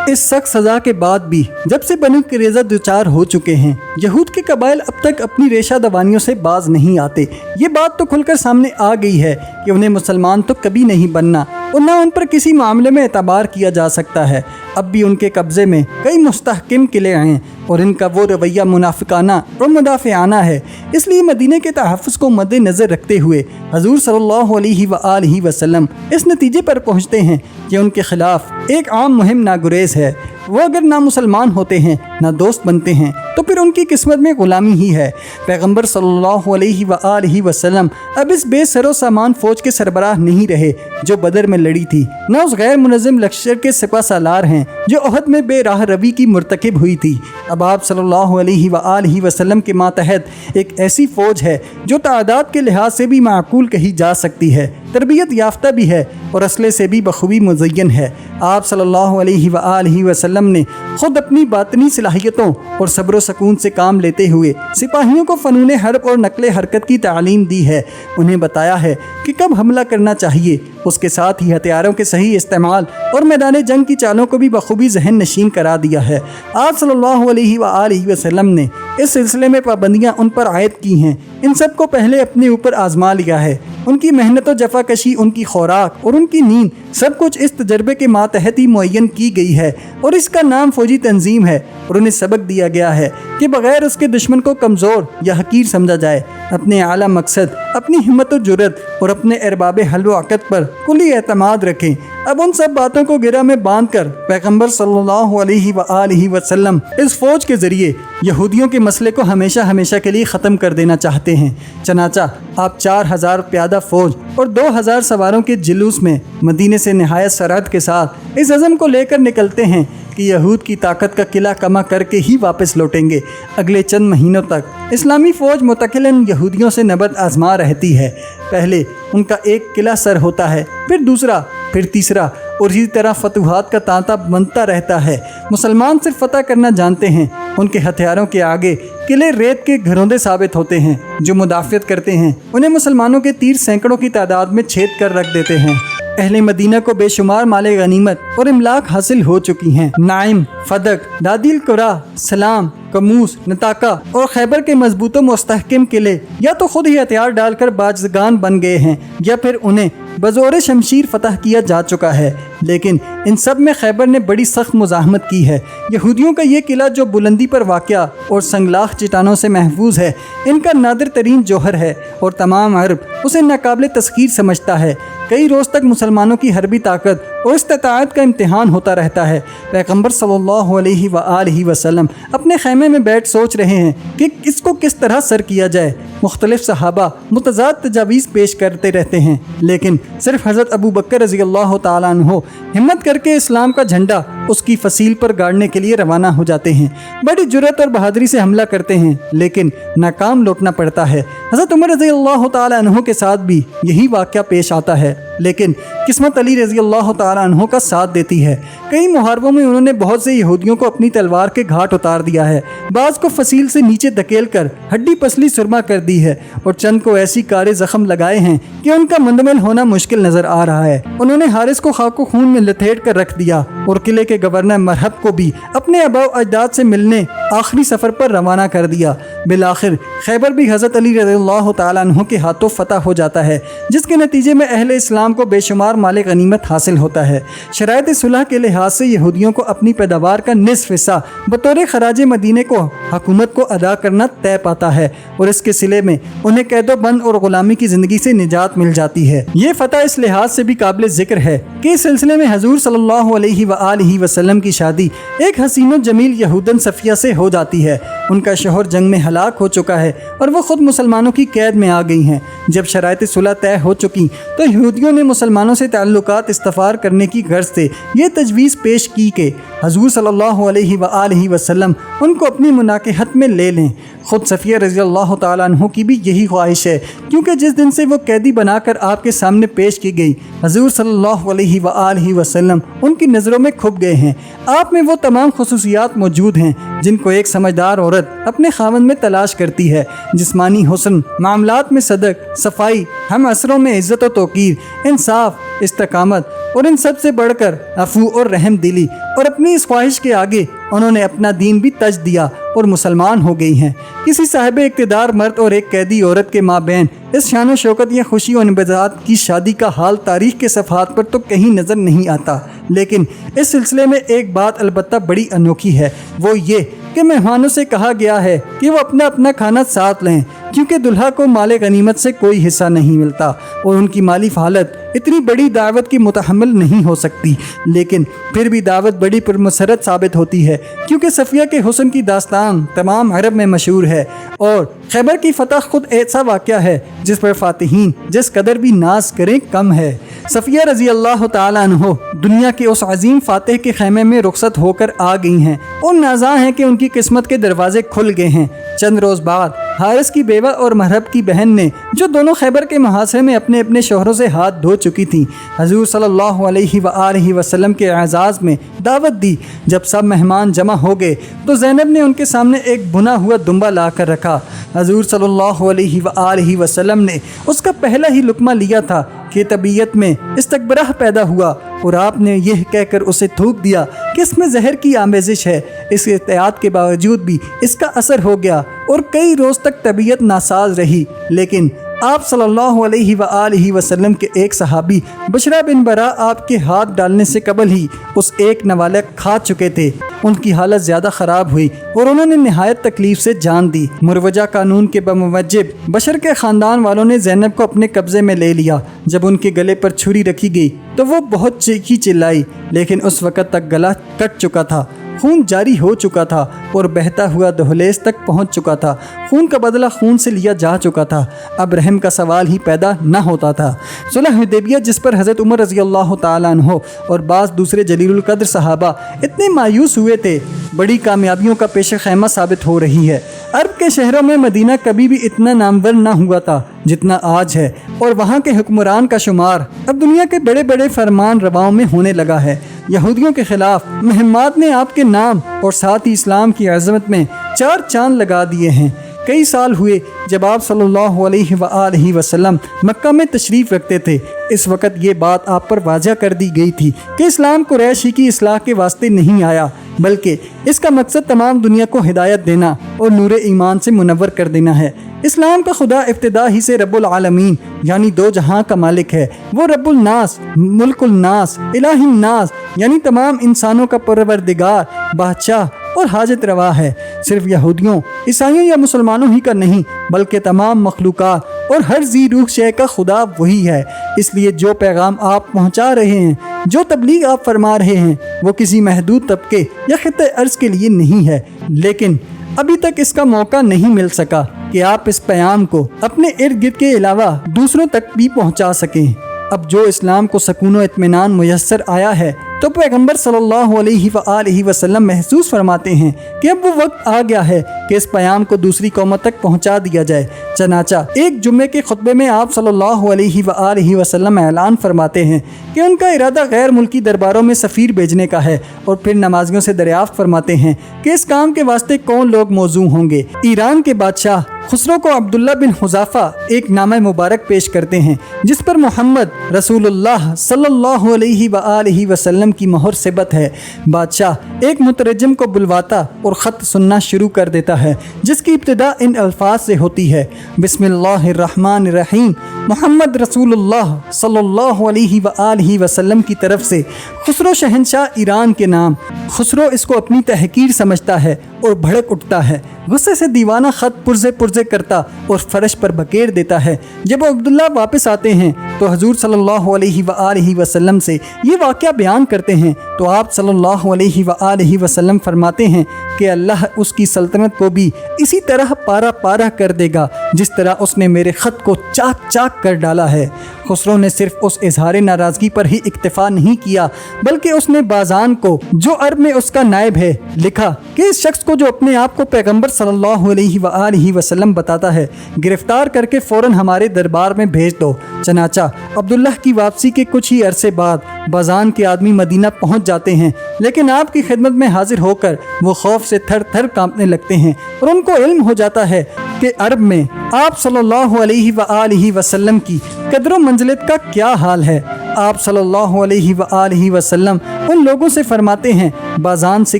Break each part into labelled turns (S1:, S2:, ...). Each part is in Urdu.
S1: اس سخت سزا کے بعد بھی جب سے بنو قریظہ دوچار ہو چکے ہیں، یہود کے قبائل اب تک اپنی ریشہ دوانیوں سے باز نہیں آتے۔ یہ بات تو کھل کر سامنے آ گئی ہے کہ انہیں مسلمان تو کبھی نہیں بننا اور نہ ان پر کسی معاملے میں اعتبار کیا جا سکتا ہے۔ اب بھی ان کے قبضے میں کئی مستحکم قلعے ہیں اور ان کا وہ رویہ منافقانہ اور مدافعانہ ہے۔ اس لیے مدینہ کے تحفظ کو مد نظر رکھتے ہوئے حضور صلی اللہ علیہ وآلہ وسلم اس نتیجے پر پہنچتے ہیں کہ ان کے خلاف ایک عام مہم ناگریز ہے۔ وہ اگر نہ مسلمان ہوتے ہیں نہ دوست بنتے ہیں تو پھر ان کی قسمت میں غلامی ہی ہے۔ پیغمبر صلی اللہ علیہ وآلہ وسلم اب اس بے سر و سامان فوج کے سربراہ نہیں رہے جو بدر میں لڑی تھی، نہ اس غیر منظم لشکر کے سپہ سالار ہیں جو احد میں بے راہ روی کی مرتکب ہوئی تھی۔ اب آپ صلی اللہ علیہ وآلہ وسلم کے ماتحت ایک ایسی فوج ہے جو تعداد کے لحاظ سے بھی معقول کہی جا سکتی ہے، تربیت یافتہ بھی ہے اور اسلحے سے بھی بخوبی مزین ہے۔ آپ صلی اللہ علیہ وآلہ وسلم نے خود اپنی باطنی صلاحیتوں اور صبر و سکون سے کام لیتے ہوئے سپاہیوں کو فنون حرب اور نقل حرکت کی تعلیم دی ہے۔ انہیں بتایا ہے کہ کب حملہ کرنا چاہیے، اس کے ساتھ ہی ہتھیاروں کے صحیح استعمال اور میدان جنگ کی چالوں کو بھی بخوبی ذہن نشین کرا دیا ہے۔ آپ صلی اللہ علیہ وآلہ وسلم نے اس سلسلے میں پابندیاں ان پر عائد کی ہیں، ان سب کو پہلے اپنے اوپر آزما لیا ہے۔ ان کی محنت و جفا کشی، ان کی خوراک اور ان کی نیند، سب کچھ اس تجربے کے ماتحت ہی معین کی گئی ہے اور اس کا نام فوجی تنظیم ہے، اور انہیں سبق دیا گیا ہے کہ بغیر اس کے دشمن کو کمزور یا حقیر سمجھا جائے۔ اپنے اعلیٰ مقصد، اپنی ہمت و جرت اور اپنے ارباب حل و عقد پر کلی اعتماد رکھیں۔ اب ان سب باتوں کو گرہ میں باندھ کر پیغمبر صلی اللہ علیہ وآلہ وسلم اس فوج کے ذریعے یہودیوں کے مسئلے کو ہمیشہ کے لیے ختم کر دینا چاہتے ہیں۔ چنانچہ آپ 4000 پیادہ فوج اور 2000 سواروں کے جلوس میں مدینے سے نہایت سرعت کے ساتھ اس عزم کو لے کر نکلتے ہیں کہ یہود کی طاقت کا قلعہ کما کر کے ہی واپس لوٹیں گے۔ اگلے چند مہینوں تک اسلامی فوج متقلاً یہودیوں سے نبرد آزما رہتی ہے۔ پہلے ان کا ایک قلعہ سر ہوتا ہے، پھر دوسرا، پھر تیسرا، اور اسی طرح فتوحات کا تانتا بنتا رہتا ہے۔ مسلمان صرف فتح کرنا جانتے ہیں، ان کے ہتھیاروں کے آگے قلعے ریت کے گھروندے ثابت ہوتے ہیں۔ جو مدافعت کرتے ہیں انہیں مسلمانوں کے تیر سینکڑوں کی تعداد میں چھید کر رکھ دیتے ہیں۔ اہل مدینہ کو بے شمار مال غنیمت اور املاک حاصل ہو چکی ہیں۔ نائم، فدق، دادی القرا، سلام، کموس، نتاکا اور خیبر کے مضبوط و مستحکم قلعے یا تو خود ہی ہتھیار ڈال کر بازگان بن گئے ہیں یا پھر انہیں بزور شمشیر فتح کیا جا چکا ہے۔ لیکن ان سب میں خیبر نے بڑی سخت مزاحمت کی ہے۔ یہودیوں کا یہ قلعہ جو بلندی پر واقع اور سنگلاخ چٹانوں سے محفوظ ہے، ان کا نادر ترین جوہر ہے اور تمام عرب اسے ناقابل تسخیر سمجھتا ہے۔ کئی روز تک مسلمانوں کی حربی طاقت اور استطاعت کا امتحان ہوتا رہتا ہے۔ پیغمبر صلی اللہ علیہ وآلہ وسلم اپنے خیمے میں بیٹھ سوچ رہے ہیں کہ اس کو کس طرح سر کیا جائے۔ مختلف صحابہ متضاد تجاویز پیش کرتے رہتے ہیں، لیکن صرف حضرت ابو بکر رضی اللہ تعالیٰ عنہ ہمت کر کے اسلام کا جھنڈا اس کی فصیل پر گاڑنے کے لیے روانہ ہو جاتے ہیں۔ بڑی جرأت اور بہادری سے حملہ کرتے ہیں، لیکن ناکام لوٹنا پڑتا ہے۔ حضرت عمر رضی اللہ تعالیٰ عنہ کے ساتھ بھی یہی واقعہ پیش آتا ہے، لیکن قسمت علی رضی اللہ تعالیٰ عنہ کا ساتھ دیتی ہے۔ کئی محاربوں میں انہوں نے بہت سے یہودیوں کو اپنی تلوار کے گھاٹ اتار دیا ہے، بعض کو فصیل سے نیچے دھکیل کر ہڈی پسلی سرما کر دی ہے، اور چند کو ایسی کارے زخم لگائے ہیں کہ ان کا مندمل ہونا مشکل نظر آ رہا ہے۔ انہوں نے حارث کو خاک و خون میں لتھیڑ کر رکھ دیا اور قلعے کے گورنر مرحب کو بھی اپنے آباء و اجداد سے ملنے آخری سفر پر روانہ کر دیا۔ بالآخر خیبر بھی حضرت علی رضی اللہ تعالیٰ عنہ کے ہاتھوں فتح ہو جاتا ہے، جس کے نتیجے میں اہل اسلام کو بے شمار مال غنیمت حاصل ہوتا ہے۔ شرائط صلح کے لحاظ سے یہودیوں کو اپنی پیداوار کا نصف حصہ بطور خراج مدینے کو حکومت کو ادا کرنا طے پاتا ہے، اور اس کے صلے میں انہیں قید و بند اور غلامی کی زندگی سے نجات مل جاتی ہے۔ یہ فتح اس لحاظ سے بھی قابل ذکر ہے کہ اس سلسلے میں حضور صلی اللہ علیہ وآلہ وسلم کی شادی ایک حسین و جمیل یہودن صفیہ سے ہو جاتی ہے۔ ان کا شوہر جنگ میں ہلاک ہو چکا ہے اور وہ خود مسلمانوں کی قید میں آ گئی ہیں۔ جب شرائط صلح طے ہو چکی تو یہودیوں نے مسلمانوں سے تعلقات استفار کرنے کی غرض سے یہ تجویز پیش کی کہ حضور صلی اللہ علیہ وآلہ وسلم ان کو اپنی مناکحت میں لے لیں۔ خود صفیہ رضی اللہ تعالیٰ عنہ کی بھی یہی خواہش ہے، کیونکہ جس دن سے وہ قیدی بنا کر آپ کے سامنے پیش کی گئی، حضور صلی اللہ علیہ وآلہ وسلم ان کی نظروں میں کھپ گئے ہیں۔ آپ میں وہ تمام خصوصیات موجود ہیں جن کو ایک سمجھدار عورت اپنے خاوند میں تلاش کرتی ہے: جسمانی حسن، معاملات میں صدق، صفائی، ہم عصروں میں عزت و توقیر، انصاف، استقامت اور ان سب سے بڑھ کر عفو اور رحم دلی اور اپنی اس خواہش کے آگے انہوں نے اپنا دین بھی تج دیا اور مسلمان ہو گئی ہیں۔ کسی صاحب اقتدار مرد اور ایک قیدی عورت کے مابین اس شان و شوکت یا خوشی و انبساط کی شادی کا حال تاریخ کے صفحات پر تو کہیں نظر نہیں آتا، لیکن اس سلسلے میں ایک بات البتہ بڑی انوکھی ہے، وہ یہ کہ مہمانوں سے کہا گیا ہے کہ وہ اپنا اپنا کھانا ساتھ لیں، کیونکہ دلہا کو مال غنیمت سے کوئی حصہ نہیں ملتا اور ان کی مالی حالت اتنی بڑی دعوت کی متحمل نہیں ہو سکتی، لیکن پھر بھی دعوت بڑی پرمسرت ثابت ہوتی ہے، کیونکہ صفیہ کے حسن کی داستان تمام عرب میں مشہور ہے، اور خیبر کی فتح خود ایسا واقعہ ہے جس پر فاتحین جس قدر بھی ناز کریں کم ہے۔ صفیہ رضی اللہ تعالیٰ عنہ دنیا کے اس عظیم فاتح کے خیمے میں رخصت ہو کر آ گئی ہیں اور نازاں ہیں کہ ان کی قسمت کے دروازے کھل گئے ہیں۔ چند روز بعد حارث کی بیوہ اور مرحب کی بہن نے، جو دونوں خیبر کے محاصرے میں اپنے اپنے شوہروں سے ہاتھ دھو چکی تھیں، حضور صلی اللہ علیہ وآلہ وسلم کے اعزاز میں دعوت دی۔ جب سب مہمان جمع ہو گئے تو زینب نے ان کے سامنے ایک بھنا ہوا دمبا لا کر رکھا۔ حضور صلی اللہ علیہ وآلہ وسلم نے اس کا پہلا ہی لقمہ لیا تھا کہ طبیعت میں استکبرہ پیدا ہوا اور آپ نے یہ کہہ کر اسے تھوک دیا کہ اس میں زہر کی آمیزش ہے۔ اس احتیاط کے باوجود بھی اس کا اثر ہو گیا اور کئی روز تک طبیعت ناساز رہی، لیکن آپ صلی اللہ علیہ وآلہ وسلم کے ایک صحابی بشرا بن برا آپ کے ہاتھ ڈالنے سے قبل ہی اس ایک نوالہ کھا چکے تھے۔ ان کی حالت زیادہ خراب ہوئی اور انہوں نے نہایت تکلیف سے جان دی۔ مروجہ قانون کے بموجب بشر کے خاندان والوں نے زینب کو اپنے قبضے میں لے لیا۔ جب ان کے گلے پر چھری رکھی گئی تو وہ بہت چیخی چلائی، لیکن اس وقت تک گلا کٹ چکا تھا، خون جاری ہو چکا تھا اور بہتا ہوا دہلیز تک پہنچ چکا تھا۔ خون کا بدلہ خون سے لیا جا چکا تھا، اب رحم کا سوال ہی پیدا نہ ہوتا تھا۔ صلح حدیبیہ جس پر حضرت عمر رضی اللہ تعالیٰ عنہ اور بعض دوسرے جلیل القدر صحابہ اتنے مایوس ہوئے تھے، بڑی کامیابیوں کا پیش خیمہ ثابت ہو رہی ہے۔ عرب کے شہروں میں مدینہ کبھی بھی اتنا نامور نہ ہوا تھا جتنا آج ہے، اور وہاں کے حکمران کا شمار اب دنیا کے بڑے بڑے فرمان رواؤں میں ہونے لگا ہے۔ یہودیوں کے خلاف مہمات نے آپ کے نام اور ساتھ ہی اسلام کی عظمت میں چار چاند لگا دیے ہیں۔ کئی سال ہوئے جب آپ صلی اللہ علیہ وآلہ وسلم مکہ میں تشریف رکھتے تھے۔ اس وقت یہ بات آپ پر واضح کر دی گئی تھی کہ اسلام قریش ہی کی اصلاح کے واسطے نہیں آیا، بلکہ اس کا مقصد تمام دنیا کو ہدایت دینا اور نور ایمان سے منور کر دینا ہے۔ اسلام کا خدا ابتدا ہی سے رب العالمین یعنی دو جہاں کا مالک ہے۔ وہ رب الناس، ملک الناس، الہ الناس یعنی تمام انسانوں کا پروردگار، بادشاہ اور حاجت روا ہے۔ صرف یہودیوں، عیسائیوں یا مسلمانوں ہی کا نہیں، بلکہ تمام مخلوقات اور ہر ذی روح شے کا خدا وہی ہے۔ اس لیے جو پیغام آپ پہنچا رہے ہیں، جو تبلیغ آپ فرما رہے ہیں، وہ کسی محدود طبقے یا خطہ ارض کے لیے نہیں ہے، لیکن ابھی تک اس کا موقع نہیں مل سکا کہ آپ اس پیام کو اپنے ارد گرد کے علاوہ دوسروں تک بھی پہنچا سکیں۔ اب جو اسلام کو سکون و اطمینان میسر آیا ہے تو پیغمبر صلی اللہ علیہ وآلہ وسلم محسوس فرماتے ہیں کہ اب وہ وقت آ گیا ہے کہ اس پیام کو دوسری قوموں تک پہنچا دیا جائے۔ چنانچہ ایک جمعے کے خطبے میں آپ صلی اللہ علیہ وآلہ وسلم اعلان فرماتے ہیں کہ ان کا ارادہ غیر ملکی درباروں میں سفیر بھیجنے کا ہے، اور پھر نمازیوں سے دریافت فرماتے ہیں کہ اس کام کے واسطے کون لوگ موزوں ہوں گے۔ ایران کے بادشاہ خسرو کو عبداللہ بن حذافہ ایک نامہ مبارک پیش کرتے ہیں جس پر محمد رسول اللہ صلی اللہ علیہ وآلہ وسلم کی مہر ثبت ہے۔ بادشاہ ایک مترجم کو بلواتا اور خط سننا شروع کر دیتا ہے، جس کی ابتدا ان الفاظ سے ہوتی ہے: بسم اللہ الرحمن الرحیم، محمد رسول اللہ صلی اللہ علیہ وآلہ وسلم کی طرف سے خسرو شہنشاہ ایران کے نام۔ خسرو اس کو اپنی تحقیر سمجھتا ہے اور بھڑک اٹھتا ہے، غصے سے دیوانہ خط پرزے کرتا اور فرش پر بکیر دیتا ہے۔ جب عبداللہ واپس آتے ہیں تو حضور صلی اللہ علیہ وآلہ وسلم سے یہ واقعہ بیان کرتے ہیں تو آپ صلی اللہ علیہ وآلہ وسلم فرماتے ہیں کہ اللہ اس کی سلطنت کو بھی اسی طرح پارا پارا کر دے گا جس طرح اس نے میرے خط کو چاک چاک کر ڈالا ہے۔ خسرو نے صرف اس اظہار ناراضگی پر ہی اکتفا نہیں کیا، بلکہ اس نے بازان کو، جو عرب میں اس کا نائب ہے، لکھا کہ اس شخص کو جو اپنے آپ کو پیغمبر صلی اللہ علیہ وآلہ وسلم بتاتا ہے، گرفتار کر کے فوراً ہمارے دربار میں بھیج دو۔ چنانچہ عبداللہ کی واپسی کے کچھ ہی عرصے بعد بازان کے آدمی مدینہ پہنچ جاتے ہیں، لیکن آپ کی خدمت میں حاضر ہو کر وہ خوف سے تھر تھر کانپنے لگتے ہیں، اور ان کو علم ہو جاتا ہے کہ عرب میں آپ صلی اللہ علیہ وآلہ وسلم کی قدر و منزلت کا کیا حال ہے۔ آپ صلی اللہ علیہ وآلہ وسلم ان لوگوں سے فرماتے ہیں، بازان سے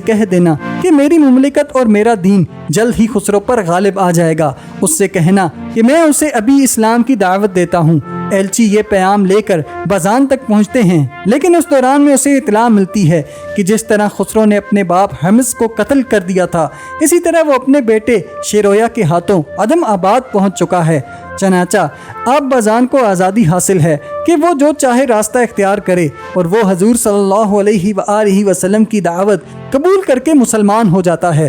S1: کہہ دینا کہ میری مملکت اور میرا دین جلد ہی خسرو پر غالب آ جائے گا، اس سے کہنا کہ میں اسے ابھی اسلام کی دعوت دیتا ہوں۔ ایلچی یہ پیام لے کر بازان تک پہنچتے ہیں، لیکن اس دوران میں اسے اطلاع ملتی ہے کہ جس طرح خسرو نے اپنے باپ حمز کو قتل کر دیا تھا، اسی طرح وہ اپنے بیٹے شیرویا کے ہاتھوں عدم آباد پہنچ چکا ہے۔ چنانچہ اب بازان کو آزادی حاصل ہے کہ وہ جو چاہے راستہ اختیار کرے، اور وہ حضور صلی اللہ علیہ وآلہ وسلم کی دعوت قبول کر کے مسلمان ہو جاتا ہے۔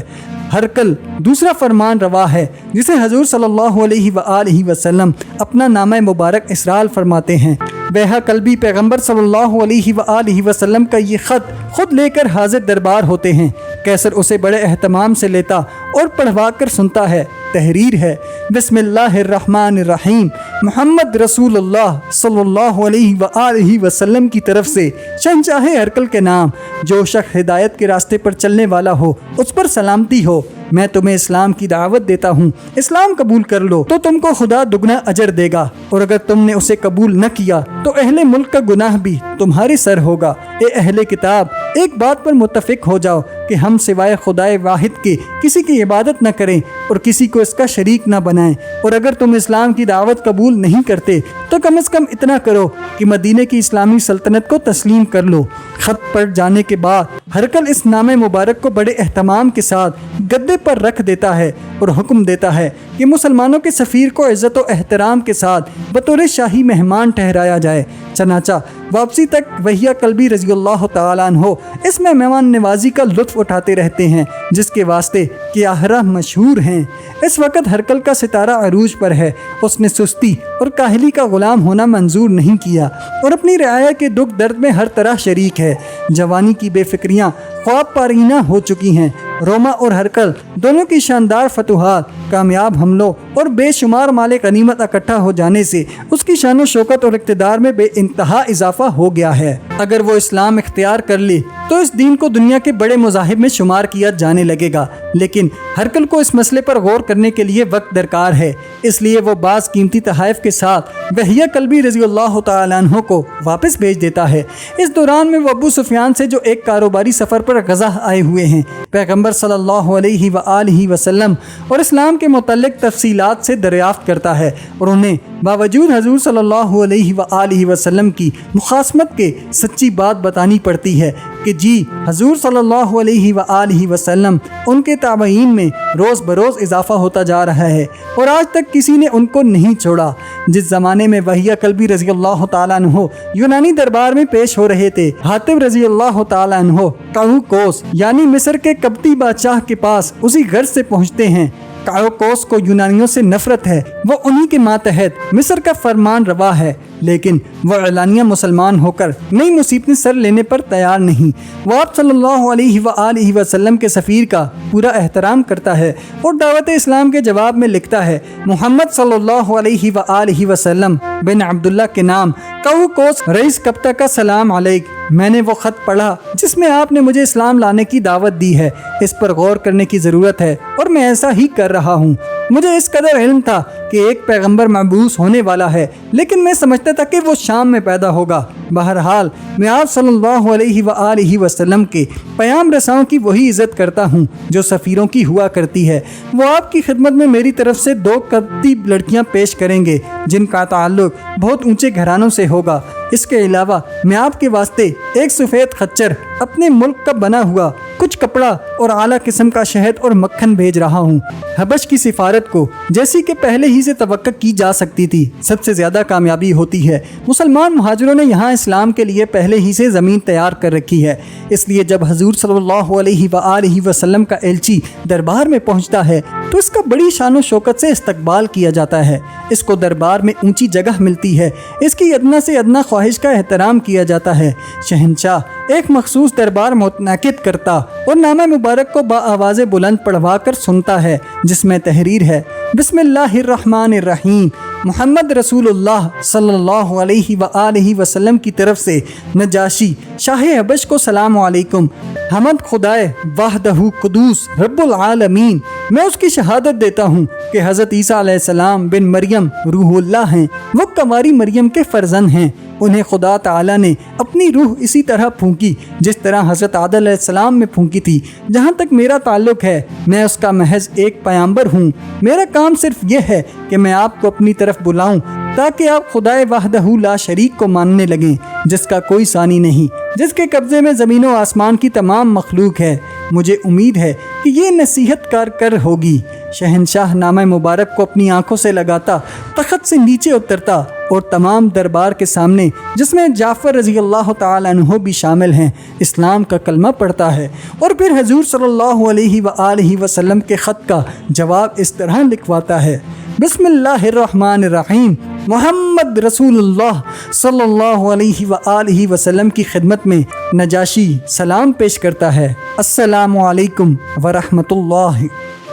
S1: ہرقل دوسرا فرمان روا ہے جسے حضور صلی اللہ علیہ وآلہ وسلم اپنا نامہ مبارک اسرال فرماتے ہیں۔ بہا کلبی پیغمبر صلی اللہ علیہ وآلہ وسلم کا یہ خط خود لے کر حاضر دربار ہوتے ہیں۔ کیسر اسے بڑے اہتمام سے لیتا اور پڑھوا کر سنتا ہے۔ تحریر ہے، بسم اللہ الرحمن الرحیم، محمد رسول اللہ صلی اللہ علیہ وآلہ وسلم کی طرف سے شہنشاہ ہرقل کے نام، جو شخص ہدایت کے راستے پر چلنے والا ہو اس پر سلامتی ہو۔ میں تمہیں اسلام کی دعوت دیتا ہوں، اسلام قبول کر لو تو تم کو خدا دگنا اجر دے گا، اور اگر تم نے اسے قبول نہ کیا تو اہل ملک کا گناہ بھی تمہارے سر ہوگا۔ اے اہل کتاب، ایک بات پر متفق ہو جاؤ کہ ہم سوائے خدائے واحد کے کسی کی عبادت نہ کریں اور کسی کو اس کا شریک نہ بنائیں، اور اگر تم اسلام کی دعوت قبول نہیں کرتے تو کم از کم اتنا کرو کہ مدینے کی اسلامی سلطنت کو تسلیم کر لو۔ خط پڑھ جانے کے بعد ہرقل اس نامہ مبارک کو بڑے اہتمام کے ساتھ گدے پر رکھ دیتا ہے اور حکم دیتا ہے کہ مسلمانوں کے سفیر کو عزت و احترام کے ساتھ بطور شاہی مہمان ٹھہرایا جائے۔ چنانچہ واپسی تک وحیہ کلبی رضی اللہ تعالیٰ عنہ اس میں مہمان نوازی کا لطف اٹھاتے رہتے ہیں، جس کے واسطے قیاہرہ مشہور ہیں۔ اس وقت ہرقل کا ستارہ عروج پر ہے۔ اس نے سستی اور کاہلی کا غلام ہونا منظور نہیں کیا اور اپنی رعایا کے دکھ درد میں ہر طرح شریک ہے۔ جوانی کی بے فکریاں خواب پارینہ ہو چکی ہیں۔ روما اور ہرقل دونوں کی شاندار فتوحات، کامیاب حملوں اور بے شمار مال غنیمت اکٹھا ہو جانے سے اس کی شان و شوکت اور اقتدار میں بے انتہا اضافہ ہو گیا ہے۔ اگر وہ اسلام اختیار کر لے تو اس دین کو دنیا کے بڑے مذاہب میں شمار کیا جانے لگے گا، لیکن ہرقل کو اس مسئلے پر غور کرنے کے لیے وقت درکار ہے، اس لیے وہ بعض قیمتی تحائف کے ساتھ وحیہ کلبی رضی اللہ تعالیٰ عنہ کو واپس بھیج دیتا ہے۔ اس دوران میں وہ ابو سفیان سے، جو ایک کاروباری سفر پر غزہ آئے ہوئے ہیں، پیغمبر صلی اللہ علیہ وآلہ وسلم اور اسلام کے متعلق تفصیلات سے دریافت کرتا ہے، اور انہیں باوجود حضور صلی اللہ علیہ وآلہ وسلم کی مخاصمت کے سچی بات بتانی پڑتی ہے کہ جی حضور صلی اللہ علیہ وآلہ وسلم ان کے تابعین میں روز بروز اضافہ ہوتا جا رہا ہے اور آج تک کسی نے ان کو نہیں چھوڑا۔ جس زمانے میں وحیہ کلبی رضی اللہ تعالیٰ عنہ یونانی دربار میں پیش ہو رہے تھے، حاتب رضی اللہ تعالیٰ عنہ قاؤقوس یعنی مصر کے قبطی بادشاہ کے پاس اسی غرض سے پہنچتے ہیں۔ قاؤقوس کو یونانیوں سے نفرت ہے، وہ انہی کے ماتحت مصر کا فرمان روا ہے، لیکن وہ اعلانیہ مسلمان ہو کر نئی مصیبتیں سر لینے پر تیار نہیں۔ وہ آپ صلی اللہ علیہ وآلہ وسلم کے سفیر کا پورا احترام کرتا ہے اور دعوت اسلام کے جواب میں لکھتا ہے، محمد صلی اللہ علیہ وآلہ وسلم بن عبداللہ کے نام قاؤقوس رئیس قبطہ کا سلام علیک۔ میں نے وہ خط پڑھا جس میں آپ نے مجھے اسلام لانے کی دعوت دی ہے، اس پر غور کرنے کی ضرورت ہے اور میں ایسا ہی کر رہا ہوں۔ مجھے اس قدر علم تھا کہ ایک پیغمبر مبعوث ہونے والا ہے، لیکن میں سمجھتا تھا کہ وہ شام میں پیدا ہوگا۔ بہرحال میں آپ صلی اللہ علیہ وآلہ وسلم کے پیام رساؤں کی وہی عزت کرتا ہوں جو سفیروں کی ہوا کرتی ہے۔ وہ آپ کی خدمت میں میری طرف سے 2 قبطی لڑکیاں پیش کریں گے جن کا تعلق بہت اونچے گھرانوں سے ہوگا۔ اس کے علاوہ میں آپ کے واسطے ایک سفید خچر اپنے ملک کا بنا ہوا، کچھ کپڑا اور اعلیٰ قسم کا شہد اور مکھن بھیج رہا ہوں۔ حبش کی سفارت کو، جیسی کہ پہلے ہی سے توقع کی جا سکتی تھی، سب سے زیادہ کامیابی ہوتی ہے۔ مسلمان مہاجروں نے یہاں اسلام کے لیے پہلے ہی سے زمین تیار کر رکھی ہے، اس لیے جب حضور صلی اللہ علیہ وآلہ وسلم کا ایلچی دربار میں پہنچتا ہے تو اس کا بڑی شان و شوکت سے استقبال کیا جاتا ہے۔ اس کو دربار میں اونچی جگہ ملتی ہے، اس کی ادنا سے ادنا خواہش کا احترام کیا جاتا ہے۔ شہنشاہ ایک مخصوص دربار منعقد کرتا اور نامہ مبارک کو بآواز بلند پڑھوا کر سنتا ہے، جس میں تحریر ہے، بسم اللہ الرحمن الرحیم، محمد رسول اللہ صلی اللہ علیہ وآلہ وسلم کی طرف سے نجاشی شاہ حبش کو سلام علیکم۔ حمد خدائے وحدہ قدوس رب العالمین میں اس کی شہادت دیتا ہوں کہ حضرت عیسیٰ علیہ السلام بن مریم روح اللہ ہیں، وہ کنواری مریم کے فرزند ہیں۔ انہیں خدا تعالیٰ نے اپنی روح اسی طرح پھونکی جس طرح حضرت آدم علیہ السلام میں پھونکی تھی۔ جہاں تک میرا تعلق ہے میں اس کا محض ایک پیغمبر ہوں۔ میرا کام صرف یہ ہے کہ میں آپ کو اپنی طرف بلاؤں تاکہ آپ خدائے وحدہ لا شریک کو ماننے لگیں، جس کا کوئی ثانی نہیں، جس کے قبضے میں زمین و آسمان کی تمام مخلوق ہے۔ مجھے امید ہے کہ یہ نصیحت کار ہوگی۔ شہنشاہ نامہ مبارک کو اپنی آنکھوں سے لگاتا تخت سے نیچے اترتا اور تمام دربار کے سامنے، جس میں جعفر رضی اللہ تعالی عنہ بھی شامل ہیں، اسلام کا کلمہ پڑھتا ہے اور پھر حضور صلی اللہ علیہ وآلہ وسلم کے خط کا جواب اس طرح لکھواتا ہے: بسم اللہ الرحمن الرحیم، محمد رسول اللہ صلی اللہ علیہ وآلہ وسلم کی خدمت میں نجاشی سلام پیش کرتا ہے: السلام علیکم ورحمۃ اللہ۔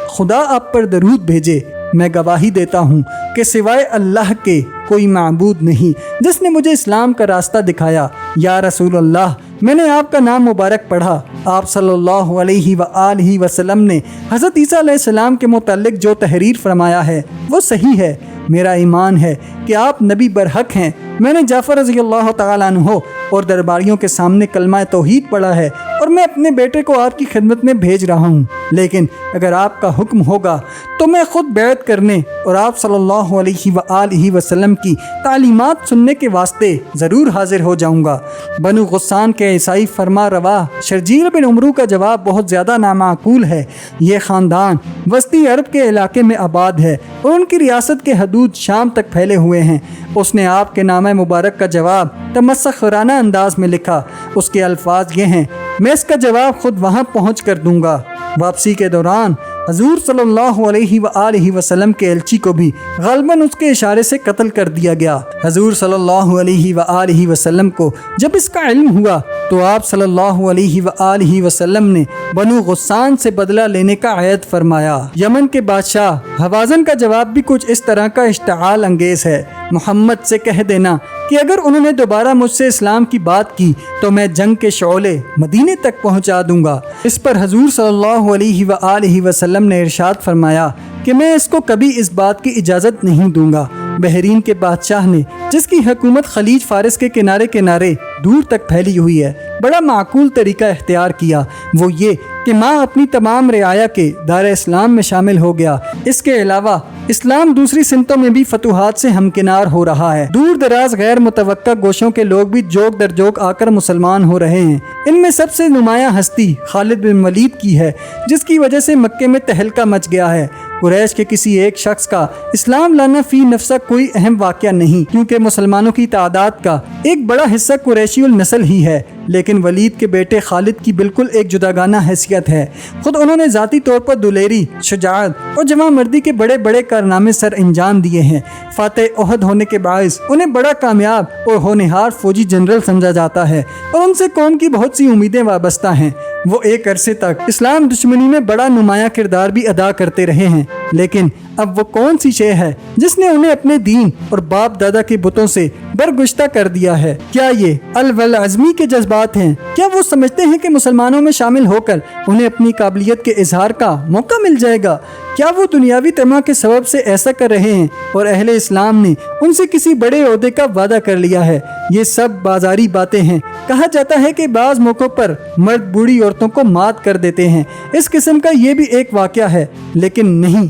S1: خدا آپ پر درود بھیجے۔ میں گواہی دیتا ہوں کہ سوائے اللہ کے کوئی معبود نہیں جس نے مجھے اسلام کا راستہ دکھایا۔ یا رسول اللہ، میں نے آپ کا نام مبارک پڑھا۔ آپ صلی اللہ علیہ وآلہ وسلم نے حضرت عیسیٰ علیہ السلام کے متعلق جو تحریر فرمایا ہے وہ صحیح ہے۔ میرا ایمان ہے کہ آپ نبی برحق ہیں۔ میں نے جعفر رضی اللہ تعالیٰ عنہ اور درباریوں کے سامنے کلمہ توحید پڑھا ہے اور میں اپنے بیٹے کو آپ کی خدمت میں بھیج رہا ہوں، لیکن اگر آپ کا حکم ہوگا تو میں خود بیعت کرنے اور آپ صلی اللہ علیہ وآلہ وسلم کی تعلیمات سننے کے واسطے ضرور حاضر ہو جاؤں گا۔ بنو غسان کے عیسائی فرما روا شرجیل بن عمرو کا جواب بہت زیادہ نامعقول ہے۔ یہ خاندان وسطی عرب کے علاقے میں آباد ہے اور ان کی ریاست کے حدود شام تک پھیلے ہوئے ہیں۔ اس نے آپ کے نامہ مبارک کا جواب تمسخرانہ انداز میں لکھا۔ اس کے الفاظ یہ ہیں: میں اس کا جواب خود وہاں پہنچ کر دوں گا۔ واپسی کے دوران حضور صلی اللہ علیہ وآلہ وسلم کے ایلچی کو بھی غالباً اس کے اشارے سے قتل کر دیا گیا۔ حضور صلی اللہ علیہ وآلہ وسلم کو جب اس کا علم ہوا تو آپ صلی اللہ علیہ وآلہ وسلم نے بنو غسان سے بدلہ لینے کا عہد فرمایا۔ یمن کے بادشاہ حوازن کا جواب بھی کچھ اس طرح کا اشتعال انگیز ہے: محمد سے کہہ دینا کہ اگر انہوں نے دوبارہ مجھ سے اسلام کی بات کی تو میں جنگ کے شعلے مدینے تک پہنچا دوں گا۔ اس پر حضور صلی اللہ علیہ وآلہ وسلم نے ارشاد فرمایا کہ میں اس کو کبھی اس بات کی اجازت نہیں دوں گا۔ بحرین کے بادشاہ نے، جس کی حکومت خلیج فارس کے کنارے کنارے دور تک پھیلی ہوئی ہے، بڑا معقول طریقہ اختیار کیا۔ وہ یہ کہ ماں اپنی تمام رعایا کے دار اسلام میں شامل ہو گیا۔ اس کے علاوہ اسلام دوسری سمتوں میں بھی فتوحات سے ہمکنار ہو رہا ہے۔ دور دراز غیر متوقع گوشوں کے لوگ بھی جوک در جوک آ کر مسلمان ہو رہے ہیں۔ ان میں سب سے نمایاں ہستی خالد بن ولید کی ہے، جس کی وجہ سے مکے میں تہلکہ مچ گیا ہے۔ قریش کے کسی ایک شخص کا اسلام لانا فی نفسہ کوئی اہم واقعہ نہیں، کیونکہ مسلمانوں کی تعداد کا ایک بڑا حصہ قریشی النسل ہی ہے، لیکن ولید کے بیٹے خالد کی بالکل ایک جداگانہ حیثیت ہے۔ خود انہوں نے ذاتی طور پر دلیری، شجاعت اور جواں مردی کے بڑے بڑے کارنامے سر انجام دیے ہیں۔ فاتح احد ہونے کے باعث انہیں بڑا کامیاب اور ہونہار فوجی جنرل سمجھا جاتا ہے اور ان سے قوم کی بہت سی امیدیں وابستہ ہیں۔ وہ ایک عرصے تک اسلام دشمنی میں بڑا نمایاں کردار بھی ادا کرتے رہے ہیں، لیکن اب وہ کون سی شے ہے جس نے انہیں اپنے دین اور باپ دادا کے بتوں سے برگشتہ کر دیا ہے؟ کیا یہ الولعزمی کے جذبات ہیں؟ کیا وہ سمجھتے ہیں کہ مسلمانوں میں شامل ہو کر انہیں اپنی قابلیت کے اظہار کا موقع مل جائے گا؟ کیا وہ دنیاوی طمع کے سبب سے ایسا کر رہے ہیں اور اہل اسلام نے ان سے کسی بڑے عہدے کا وعدہ کر لیا ہے؟ یہ سب بازاری باتیں ہیں۔ کہا جاتا ہے کہ بعض موقعوں پر مرد بوڑھی عورتوں کو مات کر دیتے ہیں۔ اس قسم کا یہ بھی ایک واقعہ ہے، لیکن نہیں۔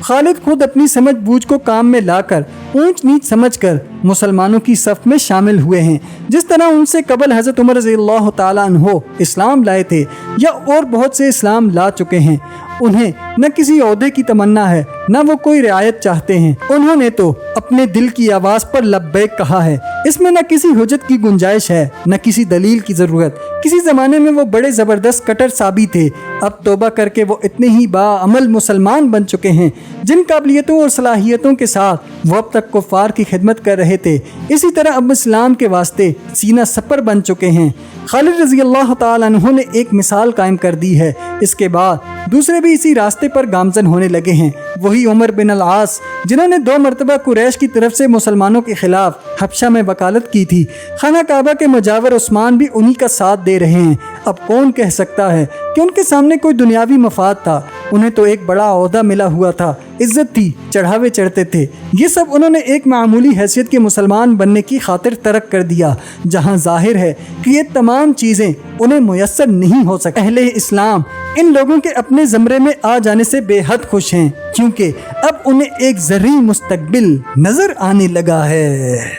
S1: خالد خود اپنی سمجھ بوجھ کو کام میں لا کر اونچ نیچ سمجھ کر مسلمانوں کی صف میں شامل ہوئے ہیں، جس طرح ان سے قبل حضرت عمر رضی اللہ تعالیٰ عنہ اسلام لائے تھے یا اور بہت سے اسلام لا چکے ہیں۔ انہیں نہ کسی عہدے کی تمنا ہے، نہ وہ کوئی رعایت چاہتے ہیں۔ انہوں نے تو اپنے دل کی آواز پر لبیک کہا ہے۔ اس میں نہ کسی حجت کی گنجائش ہے، نہ کسی دلیل کی ضرورت۔ کسی زمانے میں وہ بڑے زبردست کٹر ثابت تھے، اب توبہ کر کے وہ اتنے ہی باعمل مسلمان بن چکے ہیں جن قابلیتوں اور صلاحیتوں کے ساتھ وہ اب تک کفار کی خدمت کر رہے تھے، اسی طرح اب اسلام کے واسطے سینہ سپر بن چکے ہیں۔ خالد رضی اللہ تعالیٰ عنہ نے ایک مثال قائم کر دی ہے۔ اس کے بعد دوسرے بھی اسی راستے پر گامزن ہونے لگے ہیں۔ وہی عمر بن العاص جنہوں نے 2 مرتبہ قریش کی طرف سے مسلمانوں کے خلاف حبشہ میں وکالت کی تھی، خانہ کعبہ کے مجاور عثمان بھی انہی کا ساتھ دے رہے ہیں۔ اب کون کہہ سکتا ہے کہ ان کے سامنے کوئی دنیاوی مفاد تھا؟ انہیں تو ایک بڑا عہدہ ملا ہوا تھا، عزت تھی، چڑھاوے چڑھتے تھے، یہ سب انہوں نے ایک معمولی حیثیت کے مسلمان بننے کی خاطر ترک کر دیا، جہاں ظاہر ہے کہ یہ تمام چیزیں انہیں میسر نہیں ہو سکتی۔ اہل اسلام ان لوگوں کے اپنے زمرے میں آ جانے سے بے حد خوش ہیں، کیونکہ اب انہیں ایک زرعی مستقبل نظر آنے لگا ہے۔